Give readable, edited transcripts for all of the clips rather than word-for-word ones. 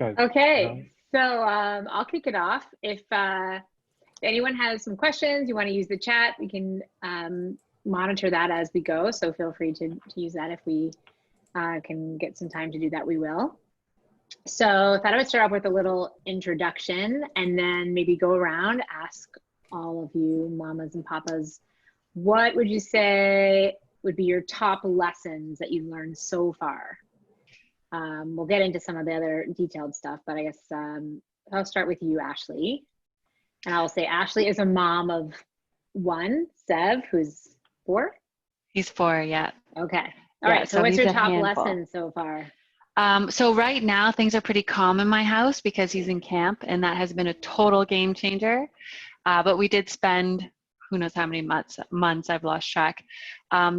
guys. Okay, so I'll kick it off. If anyone has some questions, you want to use the chat, we can monitor that as we go. So feel free to use that. If we can get some time to do that, we will. So I thought I would start off with a little introduction and then maybe go around, ask all of you mamas and papas, what would you say would be your top lessons that you've learned so far? We'll get into some of the other detailed stuff, but I guess I'll start with you, Ashley. And I'll say Ashley is a mom of one, Sev, who's 4? He's 4, yeah. Okay. All right. So what's your top lesson so far? So right now things are pretty calm in my house because he's in camp, and that has been a total game changer. But we did spend who knows how many months I've lost track,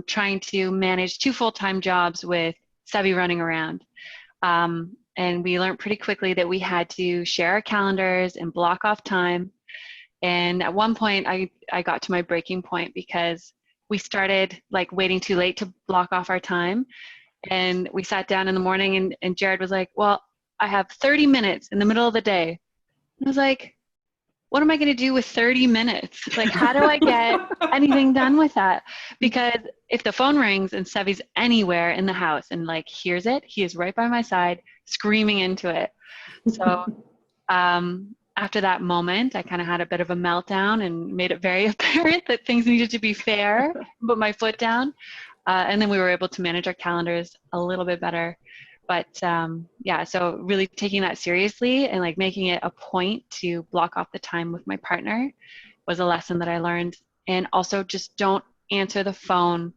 trying to manage 2 full-time jobs with Sevi running around. And we learned pretty quickly that we had to share our calendars and block off time. And at one point I got to my breaking point because we started like waiting too late to block off our time. And we sat down in the morning and Jared was like, well, I have 30 minutes in the middle of the day. And I was like, what am I going to do with 30 minutes? Like, how do I get anything done with that? Because if the phone rings and Sevi's anywhere in the house and like hears it, he is right by my side screaming into it. So after that moment, I kind of had a bit of a meltdown and made it very apparent that things needed to be fair, put my foot down. And then we were able to manage our calendars a little bit better. But yeah, so really taking that seriously and like making it a point to block off the time with my partner was a lesson that I learned. And also just don't answer the phone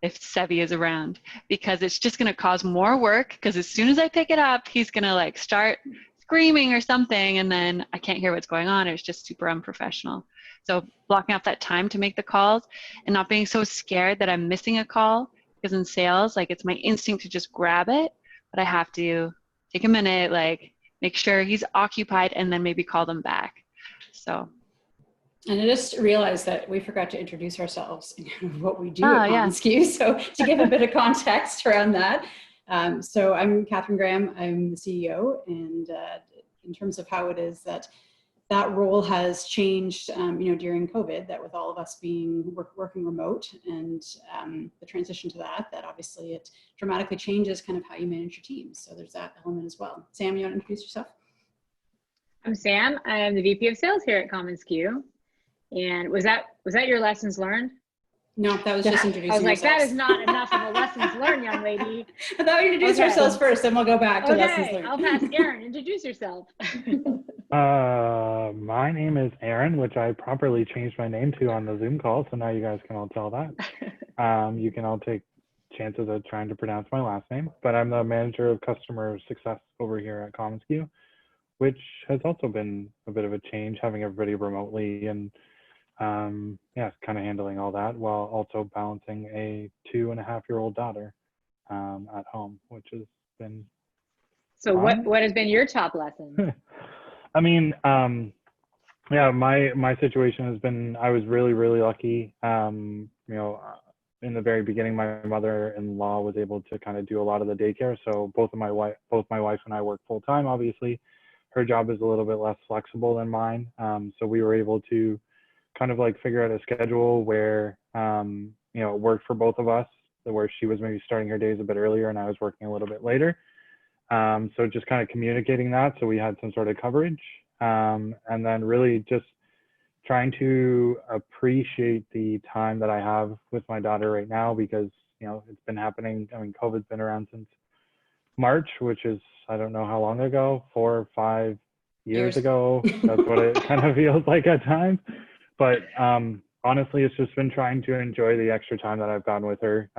if Sevi is around, because it's just going to cause more work, because as soon as I pick it up, he's going to like start screaming or something, and then I can't hear what's going on. It's just super unprofessional. So blocking off that time to make the calls and not being so scared that I'm missing a call, because in sales, like it's my instinct to just grab it, but I have to take a minute, like make sure he's occupied and then maybe call them back. So. And I just realized that we forgot to introduce ourselves and what we do at commonsku. So to give a bit of context around that. So I'm Catherine Graham, I'm the CEO, and in terms of how it is that role has changed, during COVID, that with all of us being working remote and the transition to that obviously it dramatically changes kind of how you manage your teams. So there's that element as well. Sam, you want to introduce yourself? I'm Sam. I'm the VP of Sales here at commonsku. And was that your lessons learned? No, that was just introducing I was like, ourselves. that is not enough of a lessons learned, young lady. I thought we introduced ourselves first, then we'll go back to lessons learned. I'll pass Aaron. Introduce yourself. My name is Aaron, which I properly changed my name to on the Zoom call, so now you guys can all tell that. You can all take chances of trying to pronounce my last name, but I'm the manager of customer success over here at commonsku, which has also been a bit of a change, having everybody remotely and yeah, kind of handling all that while also balancing a 2.5-year-old daughter at home, which has been so fun. What has been your top lesson? I mean, yeah, my situation has been, I was really lucky. In the very beginning, my mother-in-law was able to kind of do a lot of the daycare. So both my wife and I work full time. Obviously, her job is a little bit less flexible than mine. So we were able to kind of like figure out a schedule where it worked for both of us, where she was maybe starting her days a bit earlier and I was working a little bit later. So just kind of communicating that, so we had some sort of coverage, and then really just trying to appreciate the time that I have with my daughter right now, because it's been happening. I mean, COVID's been around since March, which is, I don't know how long ago, 4 or 5 years ago. That's what it kind of feels like at times. But honestly, it's just been trying to enjoy the extra time that I've gotten with her.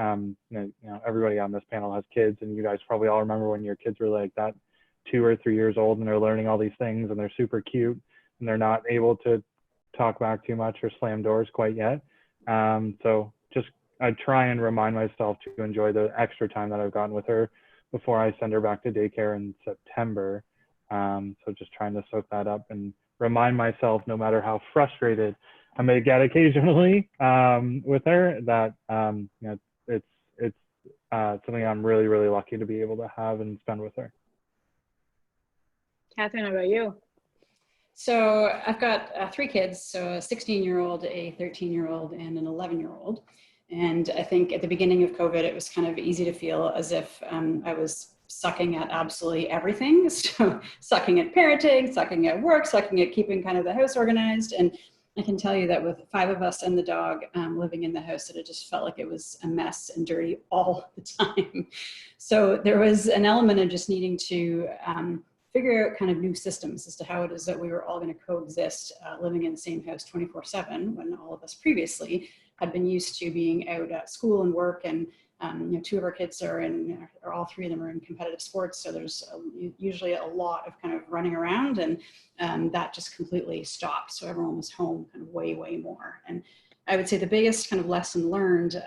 Everybody on this panel has kids, and you guys probably all remember when your kids were like that 2 or 3 years old and they're learning all these things and they're super cute and they're not able to talk back too much or slam doors quite yet. So just I try and remind myself to enjoy the extra time that I've gotten with her before I send her back to daycare in September. So just trying to soak that up and remind myself, no matter how frustrated I may get occasionally with her, that it's something I'm really lucky to be able to have and spend with her. Catherine, how about you? So I've got 3 kids, so a 16-year-old, a 13-year-old, and an 11-year-old. And I think at the beginning of COVID, it was kind of easy to feel as if I was sucking at absolutely everything. So sucking at parenting, sucking at work, sucking at keeping kind of the house organized. And I can tell you that with 5 of us and the dog living in the house, that it just felt like it was a mess and dirty all the time. So there was an element of just needing to figure out kind of new systems as to how it is that we were all going to coexist living in the same house 24/7 when all of us previously had been used to being out at school and work. And 2 of our kids are in, or all 3 of them are in competitive sports. So there's usually a lot of kind of running around, and that just completely stopped. So everyone was home kind of way, way more. And I would say the biggest kind of lesson learned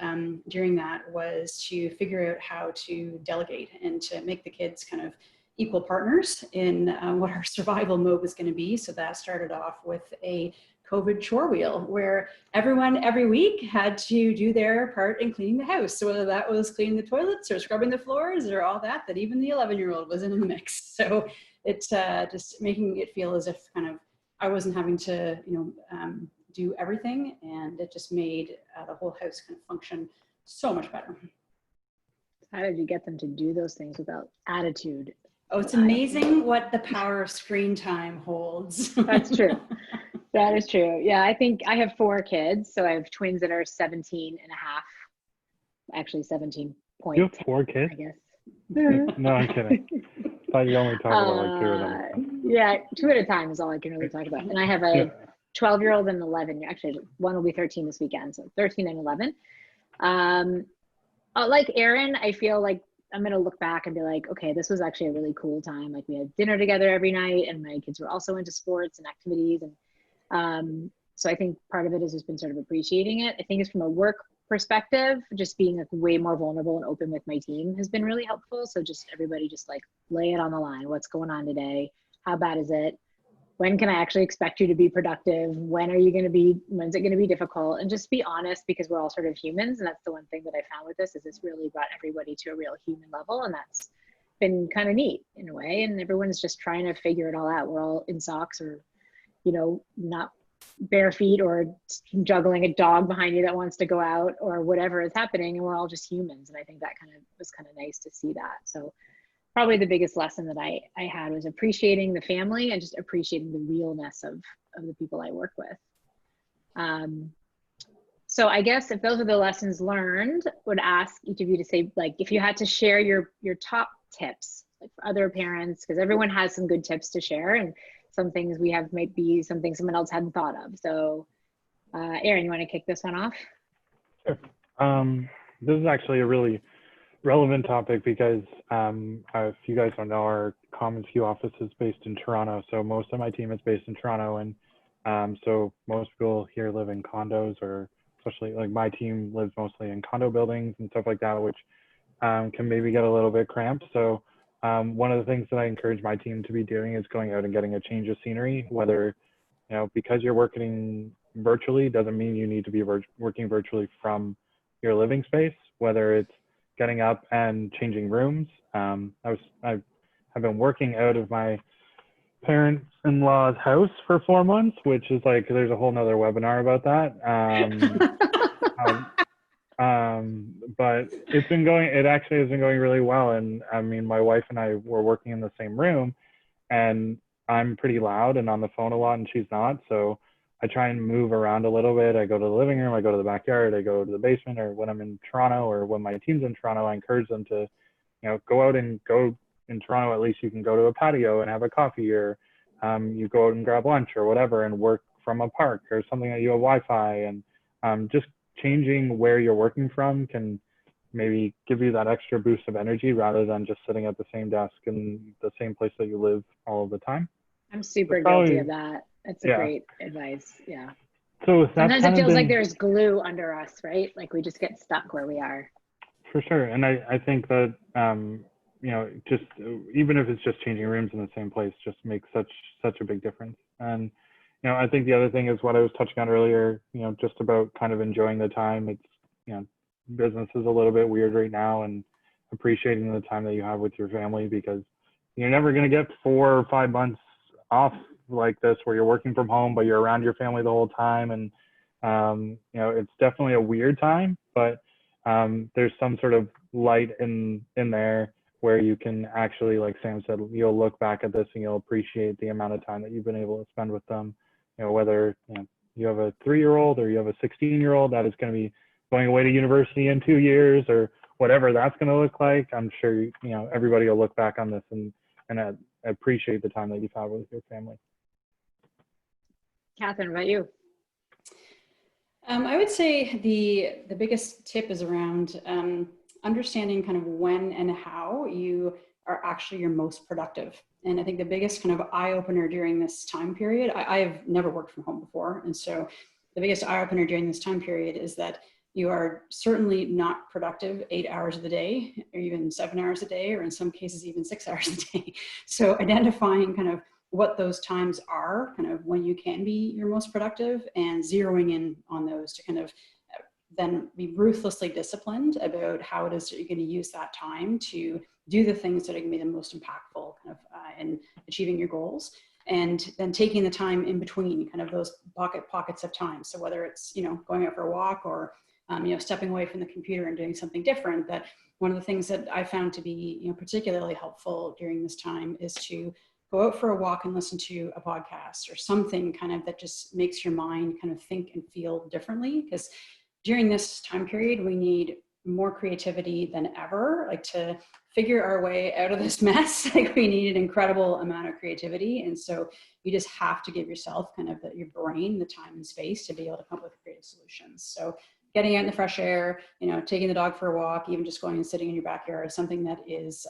during that was to figure out how to delegate and to make the kids kind of equal partners in what our survival mode was going to be. So that started off with a COVID chore wheel where everyone every week had to do their part in cleaning the house. So whether that was cleaning the toilets or scrubbing the floors or all that, that even the 11-year-old was in the mix. So it's just making it feel as if kind of I wasn't having to, do everything, and it just made the whole house kind of function so much better. How did you get them to do those things without attitude? Oh, it's amazing what the power of screen time holds. That's true. That is true. Yeah, I think I have 4 kids. So I have twins that are 17 and a half, actually 17 point. You have 4 kids? I guess. No, I'm kidding. I thought you only talk about like 2 of them. Yeah, 2 at a time is all I can really talk about. And I have a 12-year-old and 11. Actually, one will be 13 this weekend. So 13 and 11. Like Erin, I feel like I'm going to look back and be like, okay, this was actually a really cool time. Like we had dinner together every night, and my kids were also into sports and activities. And so I think part of it has just been sort of appreciating it. I think it's from a work perspective, just being like way more vulnerable and open with my team has been really helpful. So just everybody just like lay it on the line. What's going on today? How bad is it? When can I actually expect you to be productive? When's it going to be difficult? And just be honest, because we're all sort of humans. And that's the one thing that I found with this is it's really brought everybody to a real human level. And that's been kind of neat in a way. And everyone's just trying to figure it all out. We're all in socks or, not bare feet or juggling a dog behind you that wants to go out or whatever is happening. And we're all just humans. And I think that kind of was kind of nice to see that. So probably the biggest lesson that I had was appreciating the family and just appreciating the realness of the people I work with. So I guess if those are the lessons learned, would ask each of you to say, like, if you had to share your top tips, like for other parents, because everyone has some good tips to share, and some things we have might be something someone else hadn't thought of. So Erin, you want to kick this one off? Sure. This is actually a really relevant topic because if you guys don't know, our Commons Q office is based in Toronto. So most of my team is based in Toronto, and so most people here live in condos, or especially like my team lives mostly in condo buildings and stuff like that, which can maybe get a little bit cramped. So one of the things that I encourage my team to be doing is going out and getting a change of scenery. Whether, because you're working virtually doesn't mean you need to be working virtually from your living space, whether it's getting up and changing rooms. I've been working out of my parents-in-law's house for 4 months, which is like, there's a whole nother webinar about that. But it actually has been going really well. And I mean, my wife and I were working in the same room, and I'm pretty loud and on the phone a lot, and she's not. So I try and move around a little bit. I go to the living room, I go to the backyard, I go to the basement, or when I'm in Toronto or when my team's in Toronto, I encourage them to, go out and go in Toronto. At least you can go to a patio and have a coffee, or you go out and grab lunch or whatever and work from a park or something that you have Wi-Fi. And just changing where you're working from can maybe give you that extra boost of energy rather than just sitting at the same desk in the same place that you live all of the time. I'm super guilty of that. That's great advice. Yeah. So sometimes it feels like there's glue under us, right? Like we just get stuck where we are. For sure. And I think that, just even if it's just changing rooms in the same place, just makes such a big difference. And, I think the other thing is what I was touching on earlier, just about kind of enjoying the time. It's, business is a little bit weird right now, and appreciating the time that you have with your family, because you're never going to get 4 or 5 months off like this where you're working from home, but you're around your family the whole time. And, you know, it's definitely a weird time, but there's some sort of light in there where you can actually, like Sam said, you'll look back at this and you'll appreciate the amount of time that you've been able to spend with them. You know, whether you have a 3-year-old or you have a 16-year-old that is going to be going away to university in 2 years or whatever that's going to look like, I'm sure, you know, everybody will look back on this and appreciate the time that you've had with your family. Catherine, what about you? I would say the biggest tip is around understanding kind of when and how you are actually your most productive. And I think the biggest kind of eye-opener during this time period, I've never worked from home before. And so the biggest eye-opener during this time period is that you are certainly not productive 8 hours of the day, or even 7 hours a day, or in some cases, even 6 hours a day. So identifying kind of what those times are, kind of when you can be your most productive, and zeroing in on those to kind of then be ruthlessly disciplined about how it is that you're going to use that time to do the things that are going to be the most impactful kind of in achieving your goals. And then taking the time in between kind of those pockets of time. So whether it's, you know, going out for a walk or, you know, stepping away from the computer and doing something different, that one of the things that I found to be, you know, particularly helpful during this time is to go out for a walk and listen to a podcast or something kind of that just makes your mind kind of think and feel differently. Because during this time period, we need more creativity than ever, like to figure our way out of this mess. Like we need an incredible amount of creativity. And so you just have to give yourself kind of your brain, the time and space to be able to come up with creative solutions. So getting out in the fresh air, you know, taking the dog for a walk, even just going and sitting in your backyard, something that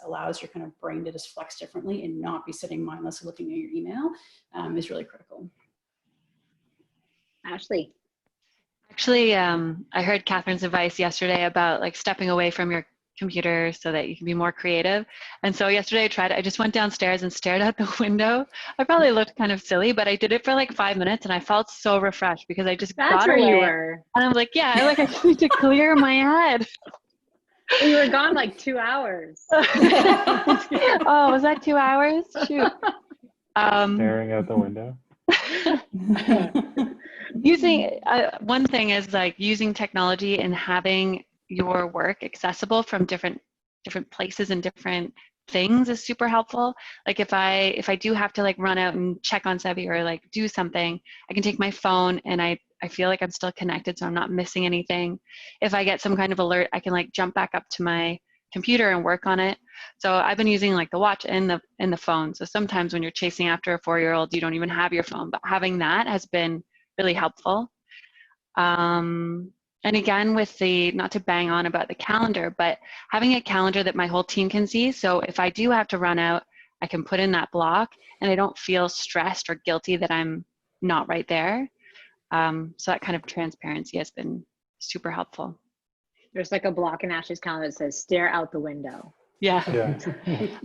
allows your kind of brain to just flex differently and not be sitting mindlessly looking at your email is really critical. Ashley. Actually, I heard Catherine's advice yesterday about like stepping away from your computer so that you can be more creative. And so yesterday I just went downstairs and stared out the window. I probably looked kind of silly, but I did it for like 5 minutes and I felt so refreshed because I just That's got where away. you were. And I was like, yeah, I need to clear my head. You were gone like 2 hours. Oh, was that 2 hours? Shoot. Staring out the window. Using one thing is like using technology and having your work accessible from different places and different things is super helpful. Like if I do have to like run out and check on Sevi or like do something, I can take my phone and I feel like I'm still connected, so I'm not missing anything. If I get some kind of alert, I can like jump back up to my computer and work on it. So I've been using like the watch and the phone. So sometimes when you're chasing after a 4-year-old, you don't even have your phone, but having that has been really helpful. And again, with not to bang on about the calendar, but having a calendar that my whole team can see. So if I do have to run out, I can put in that block and I don't feel stressed or guilty that I'm not right there. So that kind of transparency has been super helpful. There's like a block in Ashley's calendar that says stare out the window. Yeah.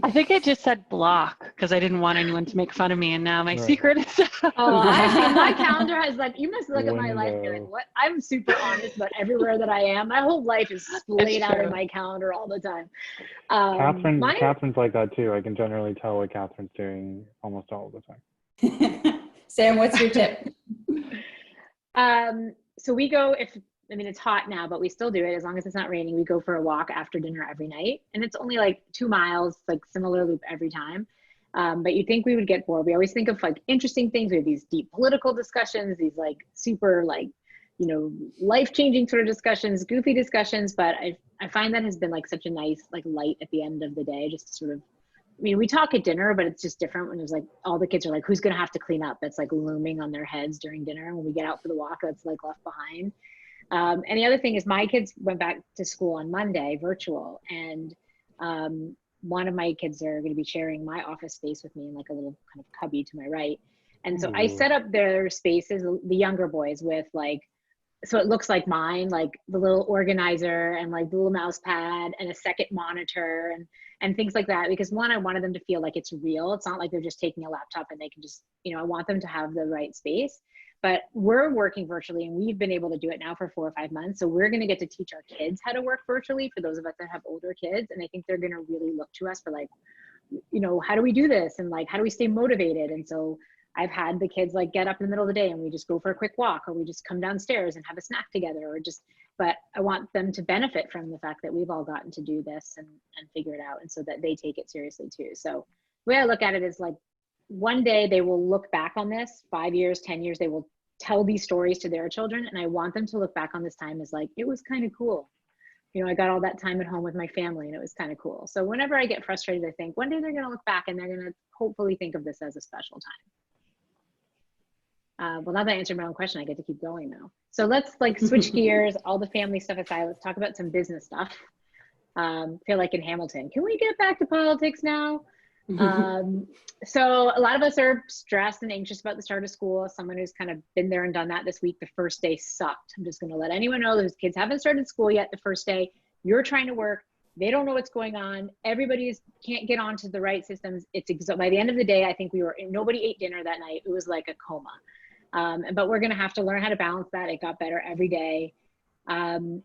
I think I just said block because I didn't want anyone to make fun of me, and now my secret is my calendar has like, you must look at my life and be like, what? I'm super honest about everywhere that I am. My whole life is splayed out in my calendar all the time. Catherine's like that too. I can generally tell what Catherine's doing almost all the time. Sam, what's your tip? So we go, it's hot now, but we still do it as long as it's not raining. We go for a walk after dinner every night, and it's only like 2 miles, like similar loop every time. But you'd think we would get bored. We always think of like interesting things. We have these deep political discussions, these like super like, you know, life-changing sort of discussions, goofy discussions. But I find that has been like such a nice like light at the end of the day, just to sort of, I mean, we talk at dinner, but it's just different when there's like all the kids are like, who's going to have to clean up? That's like looming on their heads during dinner. When we get out for the walk, that's like left behind. And the other thing is my kids went back to school on Monday, virtual, and one of my kids are going to be sharing my office space with me in like a little kind of cubby to my right. And so I set up their spaces, the younger boys, with like, so it looks like mine, like the little organizer and like the little mouse pad and a second monitor and things like that. Because one, I wanted them to feel like it's real. It's not like they're just taking a laptop and they can just, you know, I want them to have the right space. But we're working virtually and we've been able to do it now for 4 or 5 months. So we're going to get to teach our kids how to work virtually, for those of us that have older kids. And I think they're going to really look to us for like, you know, how do we do this? And like, how do we stay motivated? And so I've had the kids like get up in the middle of the day and we just go for a quick walk, or we just come downstairs and have a snack together, or just, but I want them to benefit from the fact that we've all gotten to do this and figure it out. And so that they take it seriously too. So the way I look at it is like, one day they will look back on this, 5 years, 10 years, they will tell these stories to their children. And I want them to look back on this time as like, it was kind of cool. You know, I got all that time at home with my family and it was kind of cool. So whenever I get frustrated, I think one day they're going to look back and they're going to hopefully think of this as a special time. Well, now that I answered my own question, I get to keep going now. So let's like switch gears, all the family stuff aside. Let's talk about some business stuff. Feel like in Hamilton, can we get back to politics now? So a lot of us are stressed and anxious about the start of school. As someone who's kind of been there and done that this week, the first day sucked. I'm just going to let anyone know those kids haven't started school yet. The first day, you're trying to work. They don't know what's going on. Everybody can't get onto the right systems. By the end of the day, I think nobody ate dinner that night. It was like a coma. But we're going to have to learn how to balance that. It got better every day. You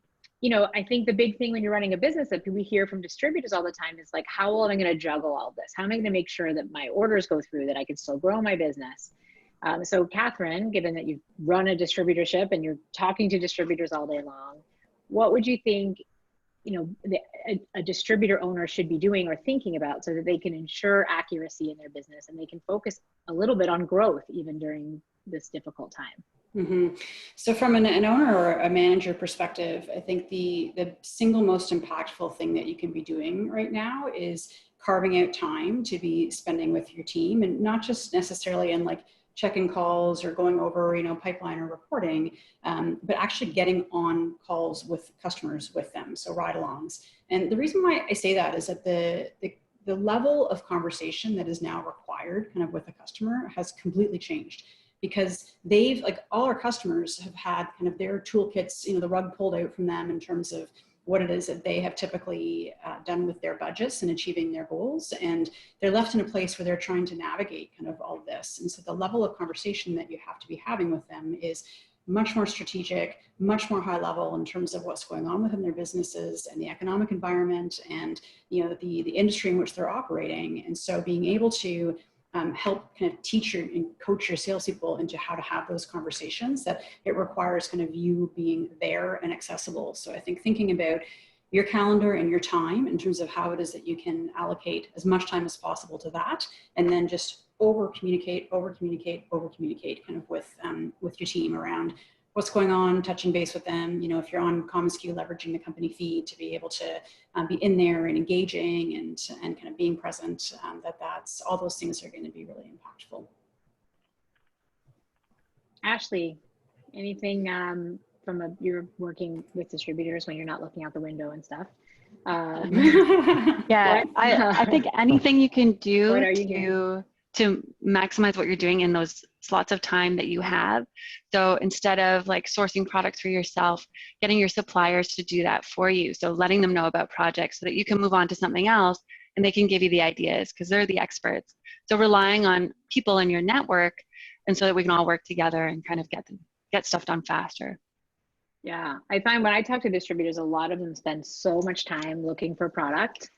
know, I think the big thing when you're running a business that we hear from distributors all the time is like, how am I going to juggle all of this? How am I going to make sure that my orders go through, that I can still grow my business? So Catherine, given that you've run a distributorship and you're talking to distributors all day long, what would you think, you know, a distributor owner should be doing or thinking about so that they can ensure accuracy in their business and they can focus a little bit on growth even during this difficult time? Mm-hmm. So from an owner or a manager perspective, I think the single most impactful thing that you can be doing right now is carving out time to be spending with your team, and not just necessarily in like check-in calls or going over, you know, pipeline or reporting, but actually getting on calls with customers with them. So ride-alongs. And the reason why I say that is that the level of conversation that is now required kind of with a customer has completely changed. Because like all our customers have had kind of their toolkits, you know, the rug pulled out from them in terms of what it is that they have typically done with their budgets and achieving their goals. And they're left in a place where they're trying to navigate kind of all of this. And so the level of conversation that you have to be having with them is much more strategic, much more high level in terms of what's going on within their businesses and the economic environment and, you know, the industry in which they're operating. And so being able to help kind of teach and coach your salespeople into how to have those conversations, that it requires kind of you being there and accessible. So I think thinking about your calendar and your time in terms of how it is that you can allocate as much time as possible to that, and then just over communicate kind of with your team around what's going on, touching base with them. You know, if you're on common SKU, leveraging the company feed to be able to be in there and engaging and kind of being present, that's all those things are going to be really impactful. Ashley, anything you're working with distributors when you're not looking out the window and stuff? Yeah, I think anything you can do to maximize what you're doing in those slots of time that you have. So instead of like sourcing products for yourself, getting your suppliers to do that for you. So letting them know about projects so that you can move on to something else and they can give you the ideas because they're the experts. So relying on people in your network, and so that we can all work together and kind of get stuff done faster. Yeah, I find when I talk to distributors, a lot of them spend so much time looking for product,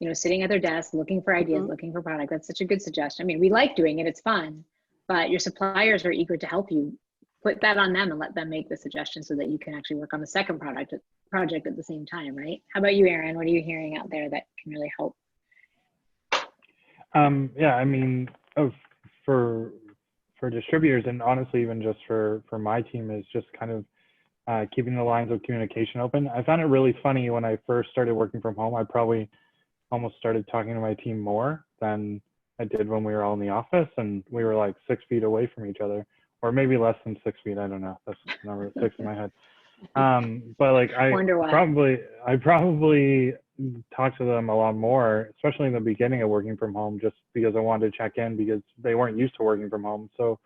you know, sitting at their desk, looking for ideas, looking for product. That's such a good suggestion. I mean, we like doing it, it's fun, but your suppliers are eager to help you. Put that on them and let them make the suggestion so that you can actually work on the second project at the same time, right? How about you, Aaron? What are you hearing out there that can really help? Yeah, I mean, for distributors, and honestly, even just for my team, is just kind of keeping the lines of communication open. I found it really funny when I first started working from home. I probably almost started talking to my team more than I did when we were all in the office, and we were like 6 feet away from each other, or maybe less than 6 feet. I don't know. That's the number 6 in my head. But like I probably talked to them a lot more, especially in the beginning of working from home, just because I wanted to check in because they weren't used to working from home. So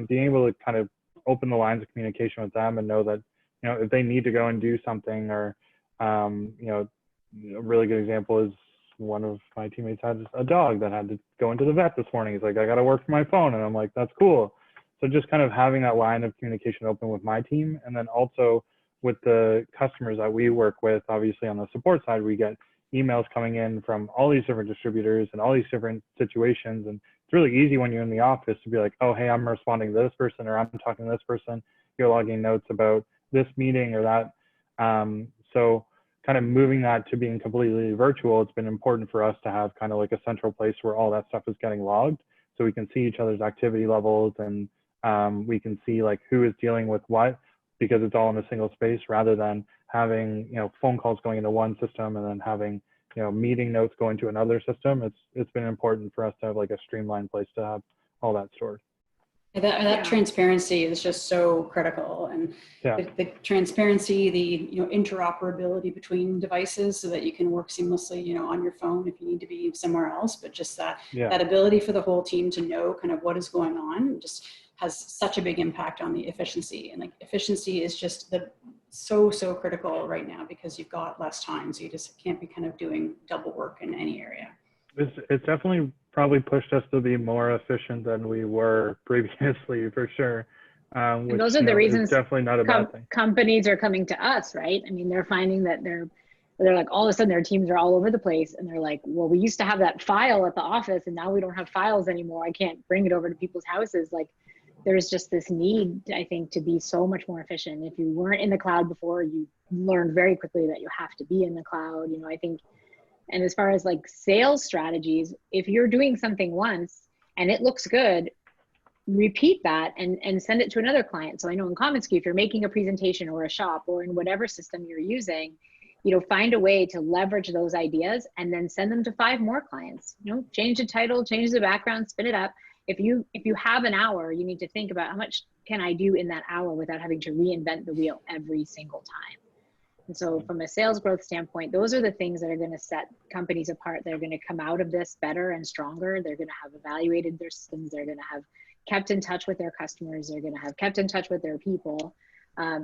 being able to kind of open the lines of communication with them and know that, you know, if they need to go and do something, or you know, a really good example is one of my teammates had a dog that had to go into the vet this morning. He's like, I got to work from my phone. And I'm like, that's cool. So just kind of having that line of communication open with my team, and then also with the customers that we work with. Obviously on the support side, we get emails coming in from all these different distributors and all these different situations. And it's really easy when you're in the office to be like, oh, hey, I'm responding to this person, or I'm talking to this person. You're logging notes about this meeting or that. So kind of moving that to being completely virtual, it's been important for us to have kind of like a central place where all that stuff is getting logged, so we can see each other's activity levels, and we can see like who is dealing with what, because it's all in a single space, rather than having, you know, phone calls going into one system and then having, you know, meeting notes going to another system. It's been important for us to have like a streamlined place to have all that stored. That transparency is just so critical, and the transparency, the, you know, interoperability between devices, so that you can work seamlessly, you know, on your phone if you need to be somewhere else. But just that ability for the whole team to know kind of what is going on just has such a big impact on the efficiency. And like efficiency is just so critical right now, because you've got less time, so you just can't be kind of doing double work in any area. It's definitely probably pushed us to be more efficient than we were previously, for sure. Which, those are the reasons definitely not a bad thing. Companies are coming to us, right? I mean, they're finding that they're like, all of a sudden their teams are all over the place, and they're like, well, we used to have that file at the office, and now we don't have files anymore. I can't bring it over to people's houses. Like, there's just this need, I think, to be so much more efficient. If you weren't in the cloud before, you learned very quickly that you have to be in the cloud. You know, I think. And as far as like sales strategies, if you're doing something once and it looks good, repeat that and send it to another client. So I know in commonsku, if you're making a presentation or a shop or in whatever system you're using, you know, find a way to leverage those ideas and then send them to 5 more clients. You know, change the title, change the background, spin it up. If you have an hour, you need to think about how much can I do in that hour without having to reinvent the wheel every single time. And so from a sales growth standpoint, those are the things that are going to set companies apart. They're going to come out of this better and stronger. They're going to have evaluated their systems. They're going to have kept in touch with their customers. They're going to have kept in touch with their people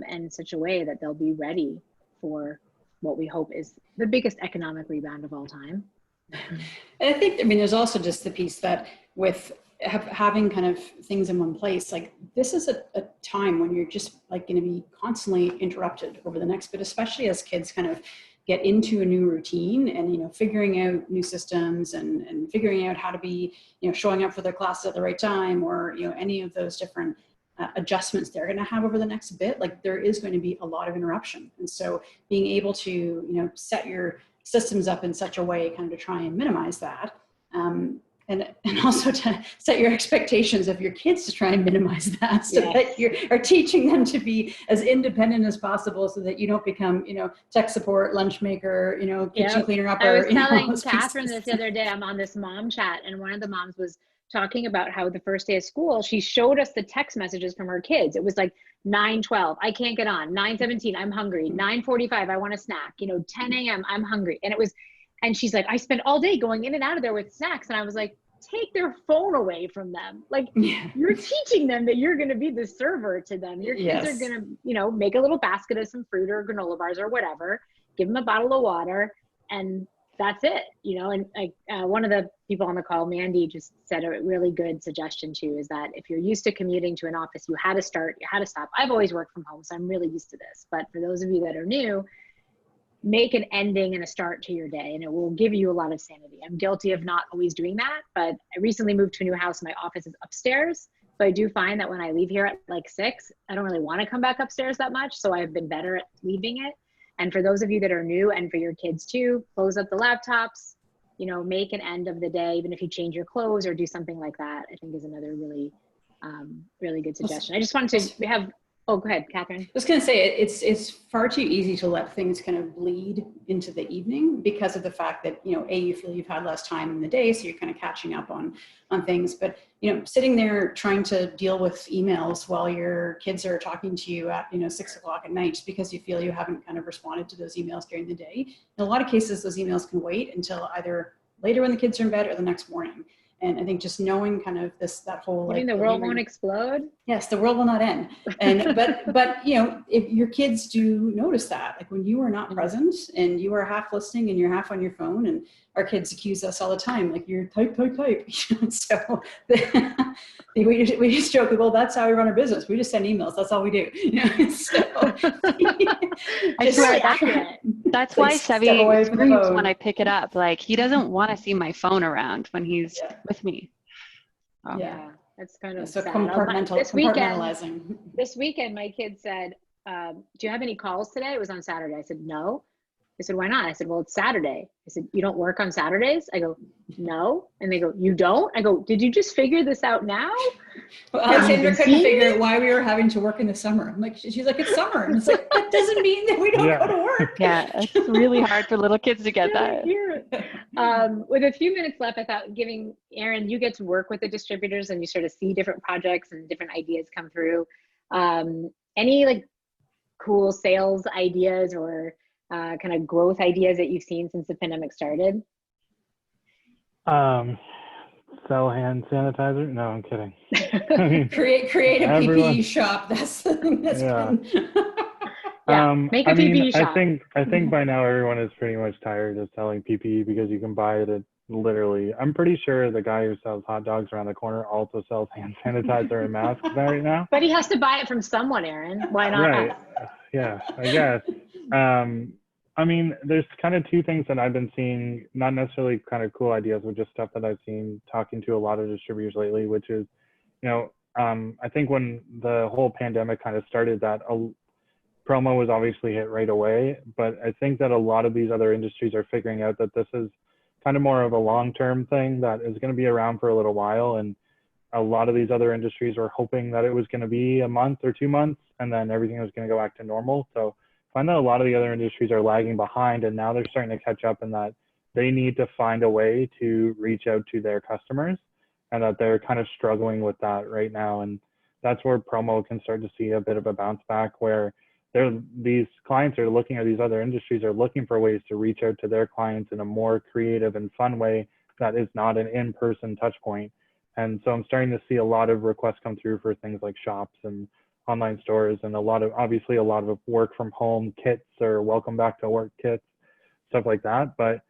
in such a way that they'll be ready for what we hope is the biggest economic rebound of all time. And I think, I mean, there's also just the piece that with having kind of things in one place, like this is a time when you're just like going to be constantly interrupted over the next bit, especially as kids kind of get into a new routine and, you know, figuring out new systems and figuring out how to be, you know, showing up for their classes at the right time, or, you know, any of those different adjustments they're going to have over the next bit. Like there is going to be a lot of interruption. And so being able to, you know, set your systems up in such a way kind of to try and minimize that. And also to set your expectations of your kids to try and minimize that, so that you are teaching them to be as independent as possible, so that you don't become, you know, tech support, lunch maker, you know, kitchen cleaner upper. I was telling Catherine this the other day, I'm on this mom chat, and one of the moms was talking about how the first day of school, she showed us the text messages from her kids. It was like 9:12, I can't get on. 9:17, I'm hungry. 9:45, I want a snack. You know, 10 a.m., I'm hungry. And it was, and she's like, I spent all day going in and out of there with snacks. And I was like, take their phone away from them. Like you're teaching them that you're going to be the server to them. Your kids are going to, you know, make a little basket of some fruit or granola bars or whatever, give them a bottle of water, and that's it, you know. And like one of the people on the call, Mandy, just said a really good suggestion too, is that if you're used to commuting to an office, you had to start, you had to stop. I've always worked from home, so I'm really used to this. But for those of you that are new, make an ending and a start to your day, and it will give you a lot of sanity. I'm guilty of not always doing that, but I recently moved to a new house. My office is upstairs. So I do find that when I leave here at like 6, I don't really want to come back upstairs that much. So I've been better at leaving it. And for those of you that are new, and for your kids too, close up the laptops, you know, make an end of the day, even if you change your clothes or do something like that, I think is another really, really good suggestion. I just wanted to have, oh, go ahead, Catherine. I was going to say, it's far too easy to let things kind of bleed into the evening because of the fact that, you know, you feel you've had less time in the day, so you're kind of catching up on things. But, you know, sitting there trying to deal with emails while your kids are talking to you at, you know, 6 o'clock at night, just because you feel you haven't kind of responded to those emails during the day. In a lot of cases, those emails can wait until either later when the kids are in bed or the next morning. And I think just knowing kind of that whole, You like, mean the world won't explode? Yes, the world will not end. And but you know, if your kids do notice that, like when you are not present and you are half listening and you're half on your phone, and our kids accuse us all the time, like, you're type. So we just joke, well, that's how we run our business. We just send emails. That's all we do. You know? So I swear that's why Sevi screams when I pick it up. Like, he doesn't want to see my phone around when he's with me. Oh. Yeah, that's kind of so sad. compartmentalizing. This weekend, my kid said, do you have any calls today? It was on Saturday. I said, no. I said, why not? I said, well, it's Saturday. I said, you don't work on Saturdays? I go, no. And they go, you don't? I go, did you just figure this out now? Well, Alexandra couldn't figure out why we were having to work in the summer. I'm like, she's like, it's summer. And it's like, that doesn't mean that we don't go to work. Yeah, it's really hard for little kids to get that. With a few minutes left, I thought giving Erin, you get to work with the distributors and you sort of see different projects and different ideas come through. Any like cool sales ideas or kind of growth ideas that you've seen since the pandemic started? Sell hand sanitizer? No, I'm kidding. I mean, create a PPE shop. That's the thing that's been. Make a PPE shop. I think by now everyone is pretty much tired of selling PPE because you can buy it at literally. I'm pretty sure the guy who sells hot dogs around the corner also sells hand sanitizer and masks right now. But he has to buy it from someone, Erin. Why not? Right. Yeah, I guess. I mean, there's kind of two things that I've been seeing, not necessarily kind of cool ideas, but just stuff that I've seen talking to a lot of distributors lately, which is, you know, I think when the whole pandemic kind of started, that promo was obviously hit right away, but I think that a lot of these other industries are figuring out that this is kind of more of a long-term thing that is going to be around for a little while. And a lot of these other industries were hoping that it was going to be a month or 2 months and then everything was going to go back to normal. So I find that a lot of the other industries are lagging behind, and now they're starting to catch up in that they need to find a way to reach out to their customers, and that they're kind of struggling with that right now. And that's where promo can start to see a bit of a bounce back, where these clients are looking at these other industries, are looking for ways to reach out to their clients in a more creative and fun way that is not an in-person touch point. And so I'm starting to see a lot of requests come through for things like shops and online stores, and obviously a lot of work from home kits or welcome back to work kits, stuff like that. But,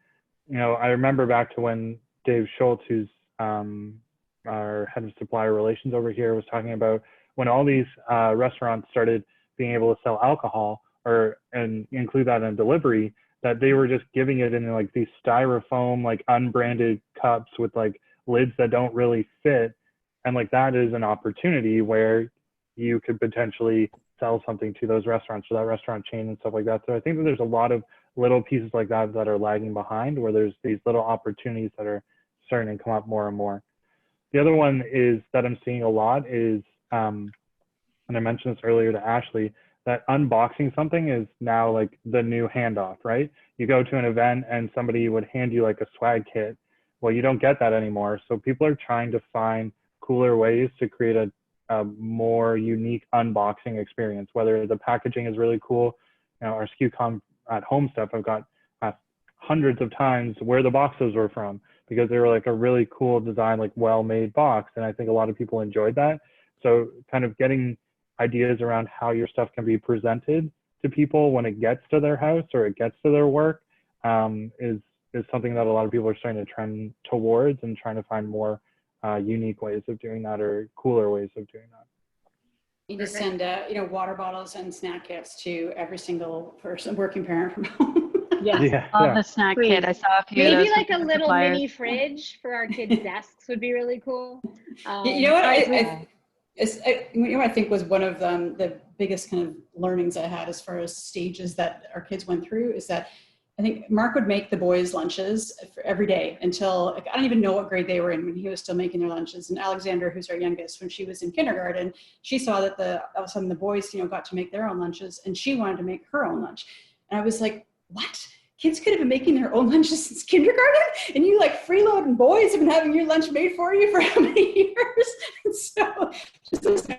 you know, I remember back to when Dave Schultz, who's our head of supplier relations over here, was talking about when all these restaurants started being able to sell alcohol and include that in delivery, that they were just giving it in like these styrofoam, like unbranded cups with like lids that don't really fit. And like that is an opportunity where you could potentially sell something to those restaurants, to that restaurant chain and stuff like that. So I think that there's a lot of little pieces like that that are lagging behind, where there's these little opportunities that are starting to come up more and more. The other one is that I'm seeing a lot is, and I mentioned this earlier to Ashley, that unboxing something is now like the new handoff, right? You go to an event and somebody would hand you like a swag kit. Well, you don't get that anymore. So people are trying to find cooler ways to create a more unique unboxing experience, whether the packaging is really cool. You know, our SKU at home stuff, I've got hundreds of times where the boxes were from, because they were like a really cool design, like well-made box. And I think a lot of people enjoyed that. So kind of getting ideas around how your stuff can be presented to people when it gets to their house or it gets to their work is something that a lot of people are starting to trend towards, and trying to find more unique ways of doing that, or cooler ways of doing that. You just send water bottles and snack kits to every single person, working parent from home. The snack kit. I saw a few. Maybe like a little mini fridge for our kids' desks would be really cool. You know what? I think was one of the biggest kind of learnings I had as far as stages that our kids went through is that I think Mark would make the boys' lunches for every day until, like, I don't even know what grade they were in when he was still making their lunches. And Alexandra, who's our youngest, when she was in kindergarten, she saw that all of a sudden the boys, got to make their own lunches, and she wanted to make her own lunch. And I was like, what? kids could have been making their own lunches since kindergarten, and you like freeloading boys have been having your lunch made for you for how many years? And so just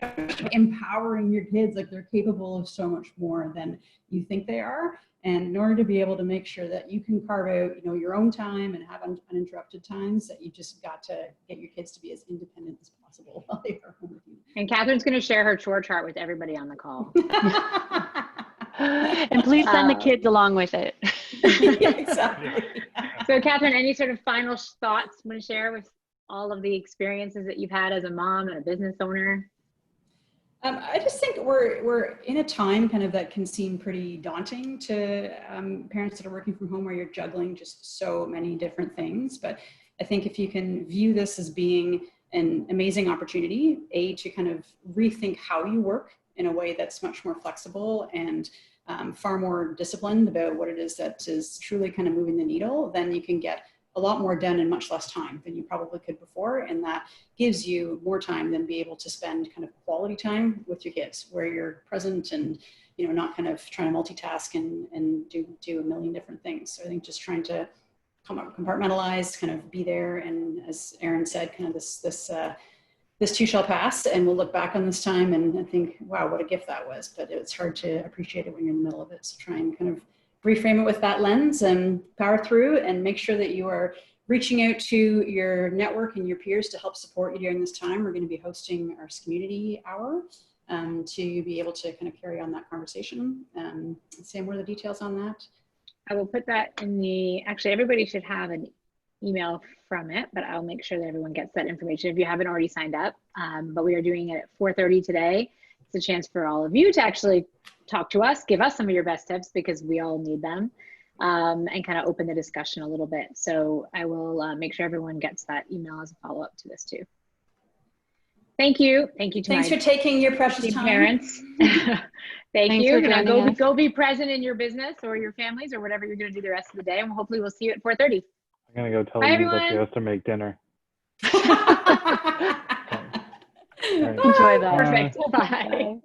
empowering your kids, like they're capable of so much more than you think they are. And in order to be able to make sure that you can carve out, you know, your own time and have uninterrupted times, that you just got to get your kids to be as independent as possible while they are home with you. And Catherine's going to share her chore chart with everybody on the call. And please send the kids along with it. Yeah, exactly. So Catherine, any sort of final thoughts you want to share with all of the experiences that you've had as a mom and a business owner? I just think we're in a time kind of that can seem pretty daunting to parents that are working from home, where you're juggling just so many different things. But I think if you can view this as being an amazing opportunity, to kind of rethink how you work in a way that's much more flexible and far more disciplined about what it is that is truly kind of moving the needle, then you can get a lot more done in much less time than you probably could before. And that gives you more time than be able to spend kind of quality time with your kids, where you're present and, you know, not kind of trying to multitask and do a million different things. So I think just trying to compartmentalize, kind of be there. And as Erin said, kind of this too shall pass, and we'll look back on this time and think, wow, what a gift that was. But it's hard to appreciate it when you're in the middle of it. So try and kind of reframe it with that lens and power through, and make sure that you are reaching out to your network and your peers to help support you during this time. We're going to be hosting our community hour to be able to kind of carry on that conversation. Sam, what are the details on that? I will put that in the, actually everybody should have an email from it, but I'll make sure that everyone gets that information if you haven't already signed up. But we are doing it at 4:30 today. It's a chance for all of you to actually talk to us, give us some of your best tips, because we all need them, and kind of open the discussion a little bit. So I will make sure everyone gets that email as a follow-up to this too. Thank you. Thank you to Thanks for taking your precious time. Parents. Thank Thanks you. for Now joining us. go be present in your business or your families or whatever you're going to do the rest of the day. And hopefully we'll see you at 4:30. I'm gonna go tell Bye, you that she everyone. has to make dinner. Enjoy that. Perfect. Bye. Bye.